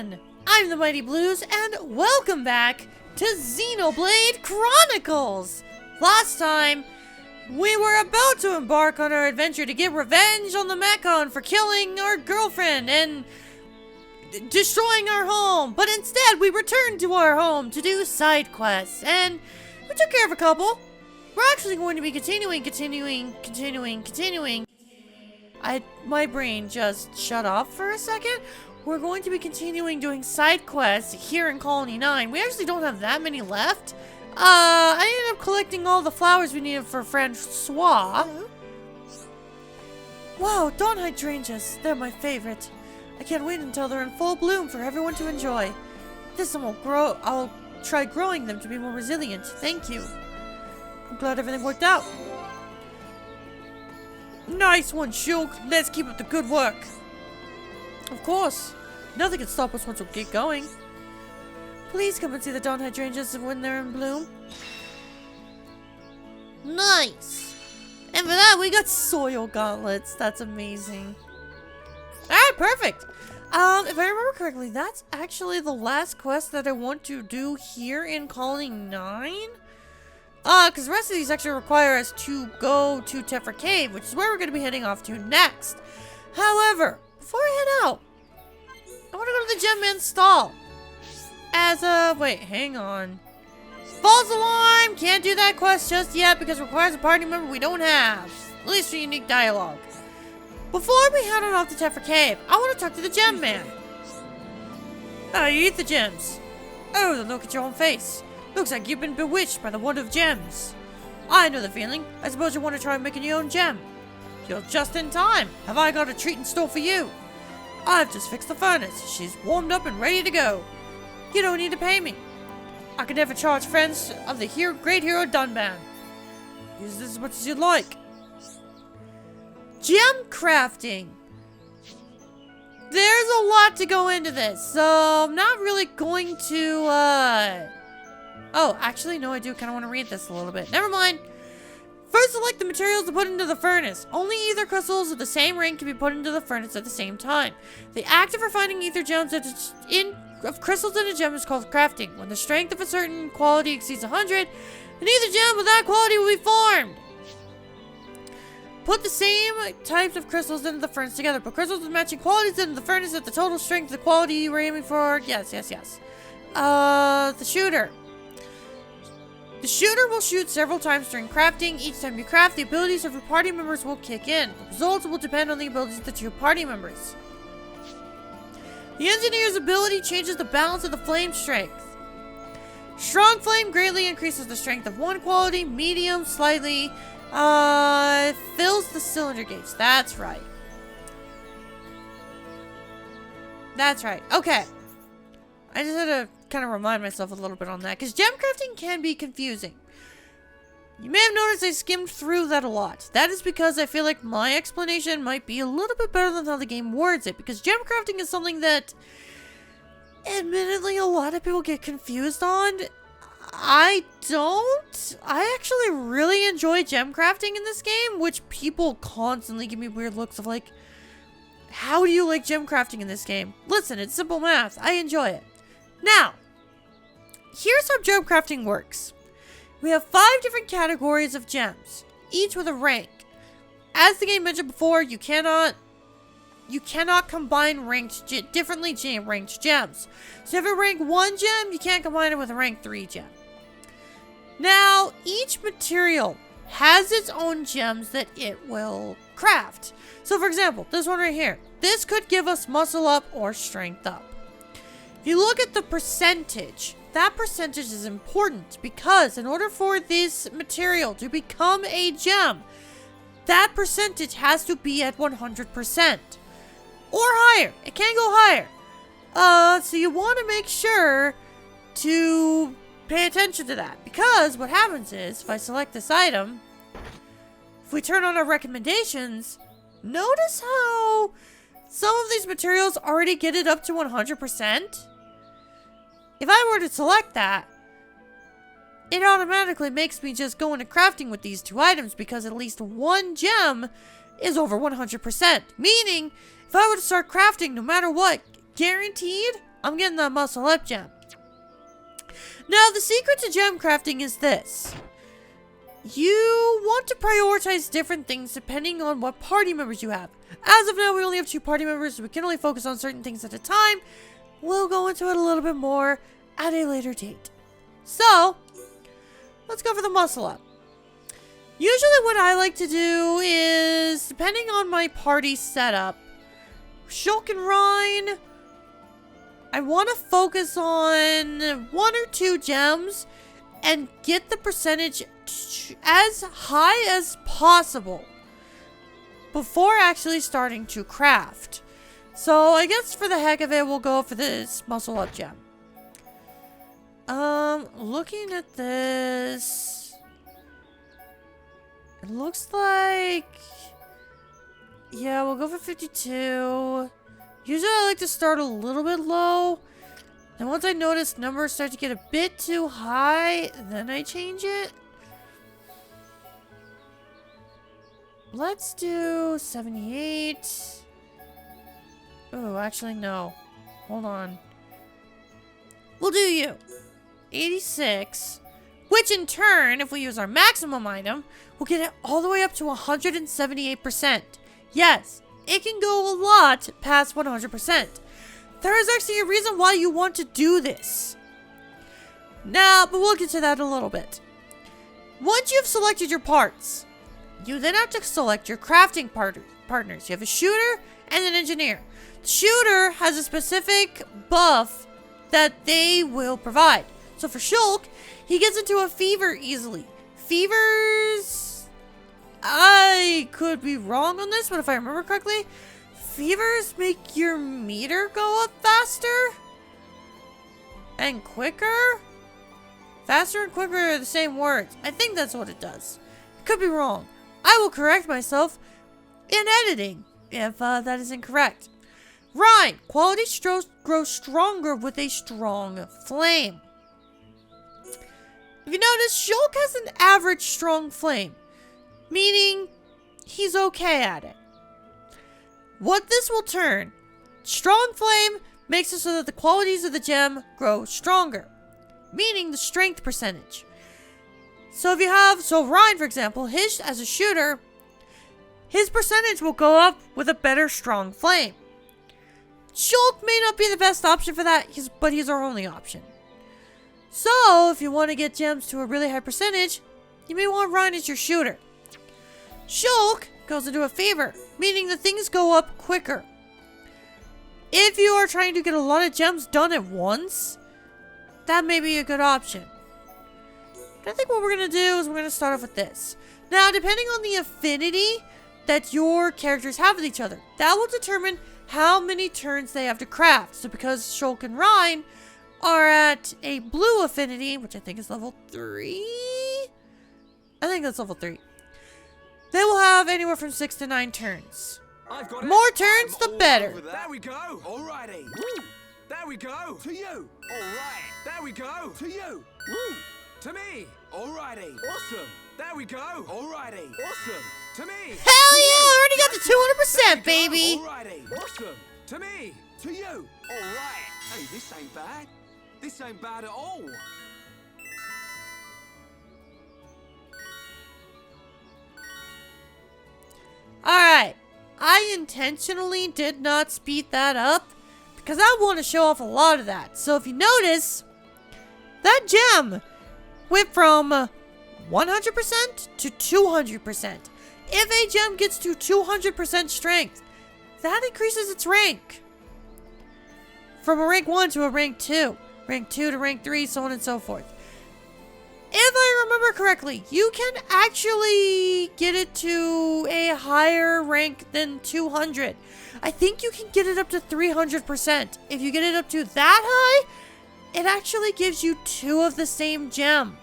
everyone! I'm the Mighty Blues, and welcome back to Xenoblade Chronicles! Last time, we were about to embark on our adventure to get revenge on the Mechon for killing our girlfriend and destroying our home, but instead we returned to our home to do side quests, and we took care of a couple. We're actually going to be continuing. My brain just shut off for a second. We're going to be continuing doing side quests here in Colony 9. We actually don't have that many left. I ended up collecting all the flowers we needed for Francois. Wow, dawn hydrangeas. They're my favorite. I can't wait until they're in full bloom for everyone to enjoy. This time I'll try growing them to be more resilient. Thank you. I'm glad everything worked out. Nice one, Shulk. Let's keep up the good work. Of course. Nothing can stop us once we get going. Please come and see the dawn hydrangeas when they're in bloom. Nice. And for that, we got soil gauntlets. That's amazing. Alright, perfect. If I remember correctly, that's actually the last quest that I want to do here in Colony 9. Because the rest of these actually require us to go to Tephra Cave, which is where we're going to be heading off to next. However, before I head out, I want to go to the Gem Man's stall. Wait, hang on. False alarm! Can't do that quest just yet because it requires a party member we don't have. At least for unique dialogue. Before we head on off to Tephra Cave, I want to talk to the Gem Man. You eat the gems. Oh, the look at your own face. Looks like you've been bewitched by the wonder of gems. I know the feeling. I suppose you want to try making your own gem. You're just in time. Have I got a treat in store for you? I've just fixed the furnace. She's warmed up and ready to go. You don't need to pay me. I can never charge friends of the great hero Dunban. Use this as much as you'd like. Gem crafting. There's a lot to go into this, so I'm not really going to, Oh, actually, no, I do kind of want to read this a little bit. Never mind. First, select the materials to put into the furnace. Only ether crystals of the same rank can be put into the furnace at the same time. The act of refining ether gems of crystals into gem is called crafting. When the strength of a certain quality exceeds 100, an ether gem with that quality will be formed. Put the same types of crystals into the furnace together. Put crystals with matching qualities into the furnace at the total strength of the quality you were aiming for. Yes. The shooter. The shooter will shoot several times during crafting. Each time you craft, the abilities of your party members will kick in. The results will depend on the abilities of the two party members. The engineer's ability changes the balance of the flame strength. Strong flame greatly increases the strength of one quality. Medium slightly fills the cylinder gauge. That's right. Okay. I just had to kind of remind myself a little bit on that, because gem crafting can be confusing. You may have noticed I skimmed through that a lot. That is because I feel like my explanation might be a little bit better than how the game words it, because gem crafting is something that, admittedly, a lot of people get confused on. I don't. I actually really enjoy gem crafting in this game, which people constantly give me weird looks of like, how do you like gem crafting in this game? Listen, it's simple math. I enjoy it. Now, here's how gem crafting works. We have 5 different categories of gems, each with a rank. As the game mentioned before, you cannot combine differently ranked gems. So if you have a rank 1 gem, you can't combine it with a rank 3 gem. Now, each material has its own gems that it will craft. So for example, this one right here. This could give us muscle up or strength up. If you look at the percentage, that percentage is important because in order for this material to become a gem, that percentage has to be at 100%. Or higher. It can go higher. So you want to make sure to pay attention to that. Because what happens is, if I select this item, if we turn on our recommendations, notice how some of these materials already get it up to 100%. If I were to select that, it automatically makes me just go into crafting with these 2 items because at least 1 gem is over 100%. Meaning, if I were to start crafting no matter what, guaranteed, I'm getting that muscle up gem. Now, the secret to gem crafting is this. You want to prioritize different things depending on what party members you have. As of now, we only have 2 party members, so we can only focus on certain things at a time. We'll go into it a little bit more at a later date. So, let's go for the muscle up. Usually what I like to do is, depending on my party setup, Shulk and Rhine, I want to focus on 1 or 2 gems and get the percentage as high as possible before actually starting to craft. So I guess for the heck of it, we'll go for this muscle up gem. Looking at this, it looks like, yeah, we'll go for 52. Usually I like to start a little bit low. And once I notice numbers start to get a bit too high, then I change it. Let's do 78. Oh, actually, no. Hold on. We'll do you. 86. Which in turn, if we use our maximum item, we'll get it all the way up to 178%. Yes, it can go a lot past 100%. There is actually a reason why you want to do this. Now, but we'll get to that in a little bit. Once you've selected your parts, you then have to select your crafting partners. You have a shooter and an engineer. The shooter has a specific buff that they will provide. So for Shulk, he gets into a fever easily. Fevers, I could be wrong on this, but if I remember correctly, fevers make your meter go up faster and quicker. Faster and quicker are the same words. I think that's what it does. Could be wrong. I will correct myself in editing if that is incorrect. Rhyme. Quality grows stronger with a strong flame. If you notice, Shulk has an average strong flame, meaning he's okay at it. What this will turn, strong flame makes it so that the qualities of the gem grow stronger, meaning the strength percentage. So if you have, Ryan for example, his as a shooter, his percentage will go up with a better strong flame. Shulk may not be the best option for that, but he's our only option. So if you want to get gems to a really high percentage, you may want Ryan as your shooter. Shulk goes into a fever, meaning the things go up quicker. If you are trying to get a lot of gems done at once, that may be a good option. But I think what we're going to do is we're going to start off with this. Now, depending on the affinity that your characters have with each other, that will determine how many turns they have to craft. So because Shulk and Rhine are at a blue affinity, which I think is level 3. I think that's level 3. They will have anywhere from 6 to 9 turns. More turns, the better. There we go. Alrighty. Woo. There we go. To you. Alright. There we go. To you. Woo. To me. Alrighty. Awesome. There we go. Alrighty. Awesome. To me. Hell yeah! I already got the 200%, baby. Alrighty. Awesome. To me. To you. Alright. Hey, this ain't bad. This ain't bad at all. Alright. I intentionally did not speed that up because I want to show off a lot of that. So if you notice, that gem went from 100% to 200%. If a gem gets to 200% strength, that increases its rank. From a rank 1 to a rank 2. Rank 2 to rank 3, so on and so forth. If I remember correctly, you can actually get it to a higher rank than 200. I think you can get it up to 300%. If you get it up to that high, it actually gives you 2 of the same gem.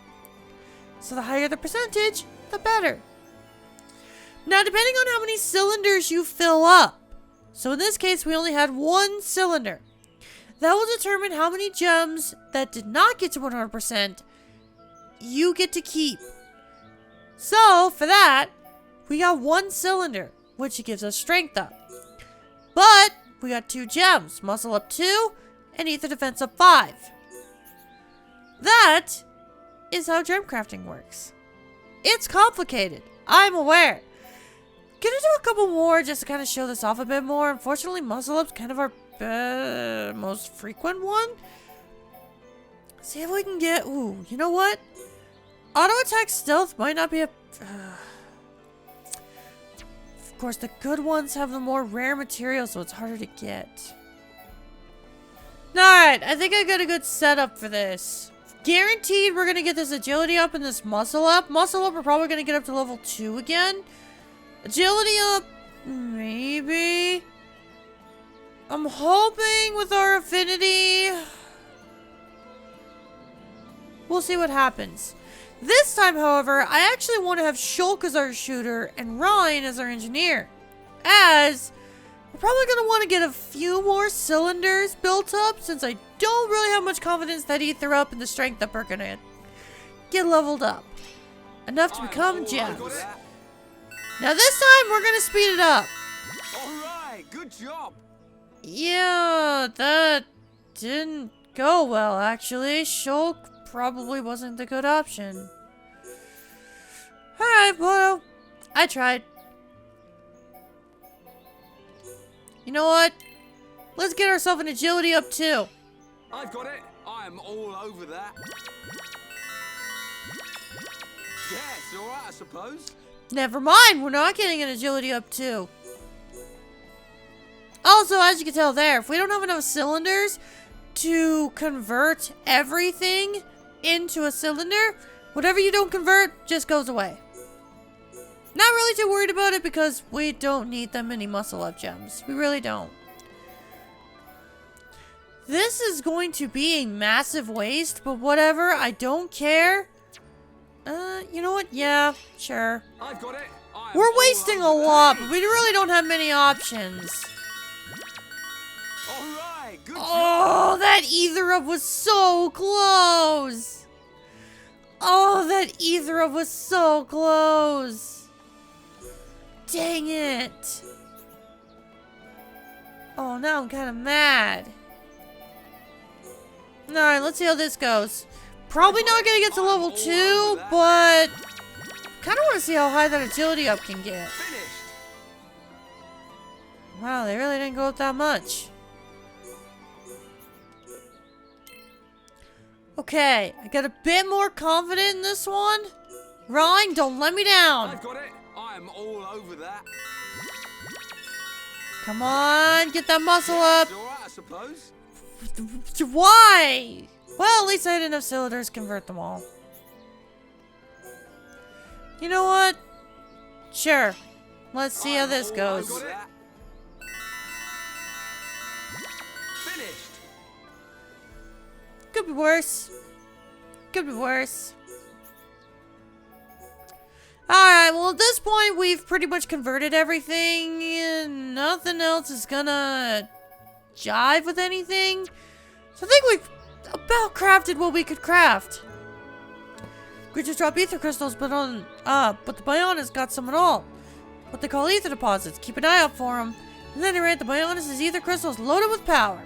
So the higher the percentage, the better. Now, depending on how many cylinders you fill up, so in this case, we only had 1 cylinder. That will determine how many gems that did not get to 100% you get to keep. So, for that, we got 1 cylinder, which gives us strength up. But, we got 2 gems, muscle up 2 and ether defense up 5. That is how gem crafting works. It's complicated, I'm aware. Gonna do a couple more just to kind of show this off a bit more. Unfortunately, muscle up's kind of our most frequent one. See if we can get... Ooh, you know what? Auto attack stealth might not be a... Of course, the good ones have the more rare materials, so it's harder to get. Alright, I think I got a good setup for this. Guaranteed we're gonna get this agility up and this muscle up. Muscle up, we're probably gonna get up to level 2 again. Agility up, maybe. I'm hoping with our affinity. We'll see what happens. This time, however, I actually want to have Shulk as our shooter and Ryan as our engineer. As we're probably going to want to get a few more cylinders built up since I don't really have much confidence that Ether Up and the Strength Up are going to get leveled up. Enough to become gems. Now this time, we're going to speed it up. Alright, good job. Yeah, that didn't go well, actually. Shulk probably wasn't the good option. Alright, well, I tried. You know what? Let's get ourselves an agility up too. I've got it. I'm all over that. Yeah, it's alright, I suppose. Never mind, we're not getting an agility up too. Also, as you can tell there, if we don't have enough cylinders to convert everything into a cylinder, whatever you don't convert just goes away. Not really too worried about it because we don't need that many muscle up gems. We really don't. This is going to be a massive waste, but whatever, I don't care. You know what? Yeah, sure. I've got it. We're wasting a lot, but we really don't have many options. Alright, good Oh, job. that ether up was so close. Oh, that ether up was so close. Dang it. Oh, now I'm kind of mad. Alright, let's see how this goes. Probably not gonna get to level 2, but kind of want to see how high that agility up can get. Finished. Wow, they really didn't go up that much. Okay, I got a bit more confident in this one. Ryan, don't let me down. I've got it. I'm all over that. Come on, get that muscle up. It's alright, I suppose. Why? Well, at least I had enough cylinders to convert them all. You know what? Sure. Let's see how this goes. I've got it. Finished. Could be worse. Could be worse. Alright, well at this point we've pretty much converted everything and nothing else is gonna jive with anything. So I think we've about crafted what we could craft. Creatures drop ether crystals, but the Bionis got some at all. What they call ether deposits. Keep an eye out for them. And then the Bionis is ether crystals loaded with power.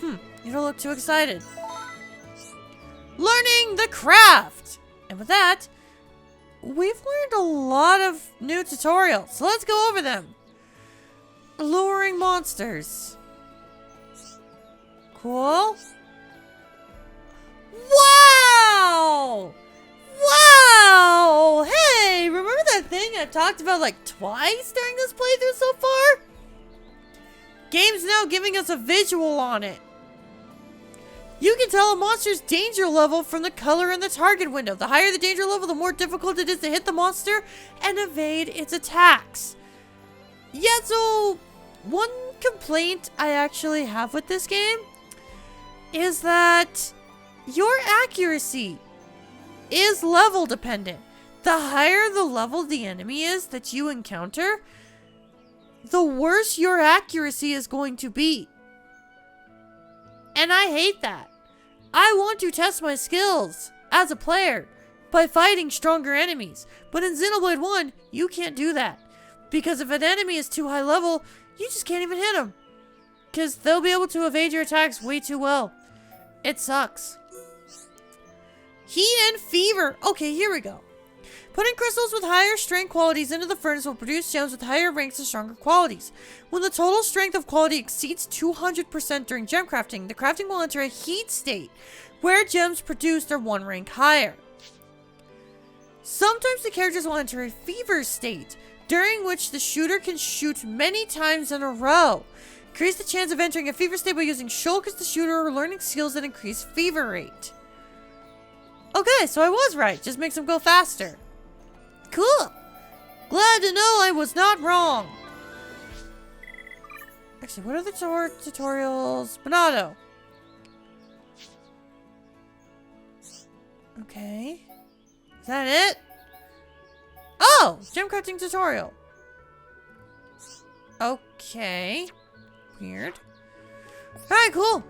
You don't look too excited. Learning the craft! And with that, we've learned a lot of new tutorials. So let's go over them. Luring monsters. Cool. Wow! Wow! Hey, remember that thing I talked about like twice during this playthrough so far? Game's now giving us a visual on it. You can tell a monster's danger level from the color in the target window. The higher the danger level, the more difficult it is to hit the monster and evade its attacks. Yeah, so one complaint I actually have with this game is that your accuracy is level dependent. The higher the level the enemy is that you encounter, the worse your accuracy is going to be. And I hate that. I want to test my skills as a player by fighting stronger enemies. But in Xenoblade 1, you can't do that. Because if an enemy is too high level, you just can't even hit him. Because they'll be able to evade your attacks way too well. It sucks. Heat and fever. Okay, here we go. Putting crystals with higher strength qualities into the furnace will produce gems with higher ranks and stronger qualities. When the total strength of quality exceeds 200% during gem crafting, the crafting will enter a heat state, where gems produced are 1 rank higher. Sometimes the characters will enter a fever state, during which the shooter can shoot many times in a row. Increase the chance of entering a fever state by using Shulk as the shooter or learning skills that increase fever rate. Okay, so I was right. Just makes them go faster. Cool. Glad to know I was not wrong. Actually, what are the tutorials? Bonado. Okay. Is that it? Oh! Gem crafting tutorial. Okay. Weird. Alright, cool.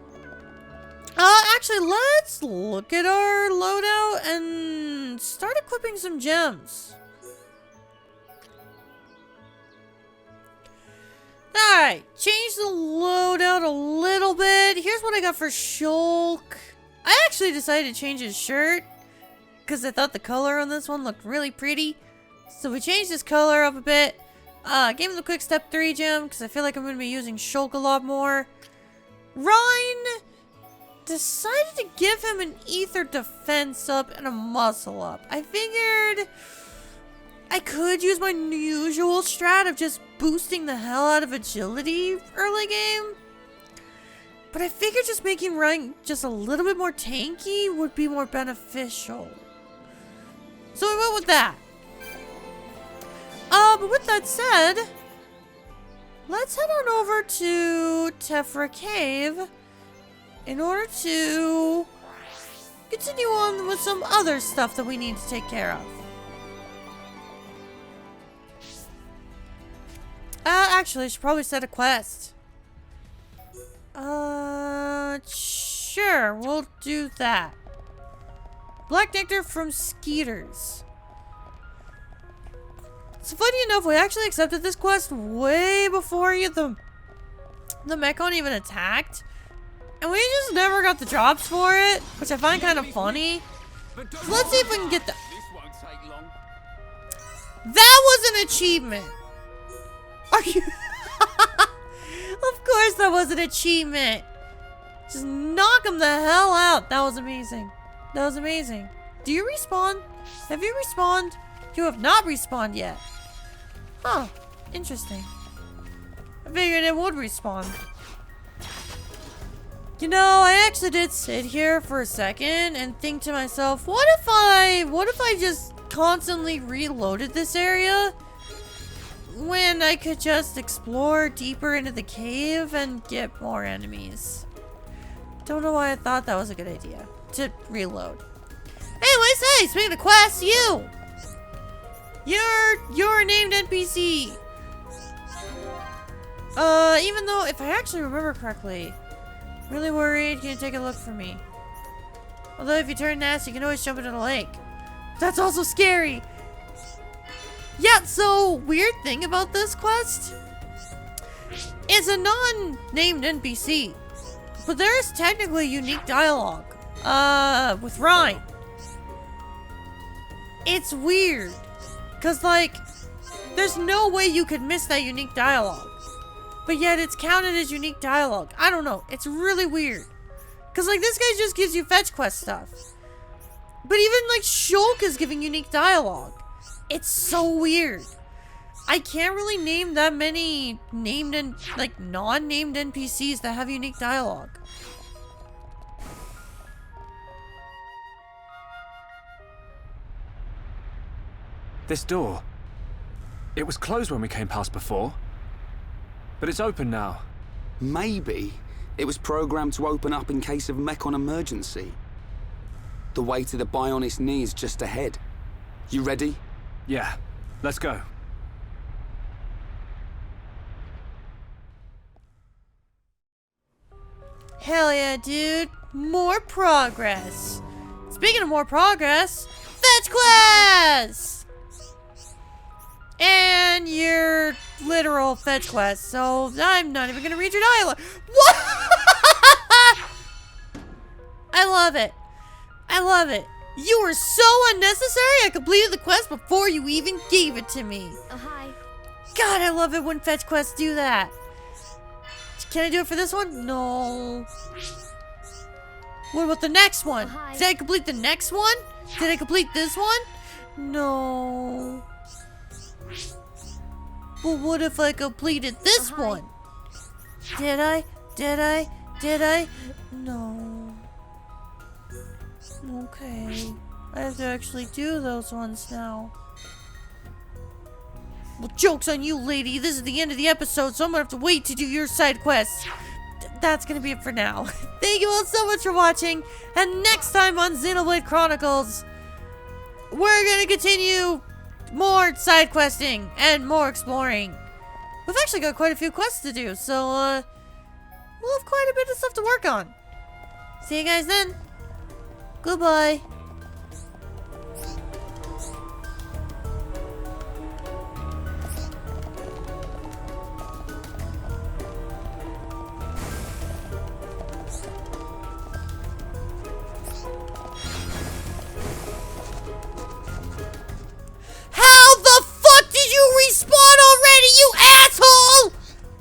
Actually, let's look at our loadout and start equipping some gems. Alright, change the loadout a little bit. Here's what I got for Shulk. I actually decided to change his shirt because I thought the color on this one looked really pretty. So we changed his color up a bit. Gave him the quick step 3 gem because I feel like I'm going to be using Shulk a lot more. Rhine decided to give him an ether defense up and a muscle up. I figured I could use my usual strat of just boosting the hell out of agility early game. But I figured just making Rhine just a little bit more tanky would be more beneficial. So we went with that. But with that said, let's head on over to Tephra Cave in order to continue on with some other stuff that we need to take care of. Actually, I should probably set a quest. Sure, we'll do that. Black Nectar from Skeeters. So funny enough, we actually accepted this quest way before the Mechon even attacked. And we just never got the drops for it, which I find kind of funny. So let's see if we can get that. That was an achievement. Are you? Of course that was an achievement. Just knock him the hell out. That was amazing. That was amazing. Do you respawn? Have you respawned? You have not respawned yet. Huh. Interesting. I figured it would respawn. You know, I actually did sit here for a second and think to myself, what if I just constantly reloaded this area? When I could just explore deeper into the cave and get more enemies. Don't know why I thought that was a good idea. To reload. Anyways, hey, speaking of quests, you're a named NPC. Even though, if I actually remember correctly, really worried, can you take a look for me? Although if you turn nasty, you can always jump into the lake. That's also scary. Yeah, so, weird thing about this quest. It's a non-named NPC. But there is technically unique dialogue. With Rhine. It's weird. Cause like, there's no way you could miss that unique dialogue. But yet it's counted as unique dialogue. I don't know. It's really weird. Cause like, this guy just gives you fetch quest stuff. But even like Shulk is giving unique dialogue. It's so weird. I can't really name that many named and like non-named NPCs that have unique dialogue. This door. It was closed when we came past before. But it's open now. Maybe it was programmed to open up in case of Mechon emergency. The way to the Bionis knee is just ahead. You ready? Yeah, let's go. Hell yeah, dude. More progress. Speaking of more progress, fetch quest! And you're literal fetch quest, so I'm not even gonna read your dialogue. What? I love it. I love it. You were so unnecessary. I completed the quest before you even gave it to me. Oh, hi. God, I love it when fetch quests do that. Can I do it for this one? No. What about the next one? Oh, hi. Did I complete the next one? Did I complete this one? No. But what if I completed this Oh, hi. one? Did I? Did I? Did I? No. Okay. I have to actually do those ones now. Well, joke's on you, lady. This is the end of the episode, so I'm gonna have to wait to do your side quests. That's gonna be it for now. Thank you all so much for watching, and next time on Xenoblade Chronicles, we're gonna continue more side questing and more exploring. We've actually got quite a few quests to do, so we'll have quite a bit of stuff to work on. See you guys then. Goodbye.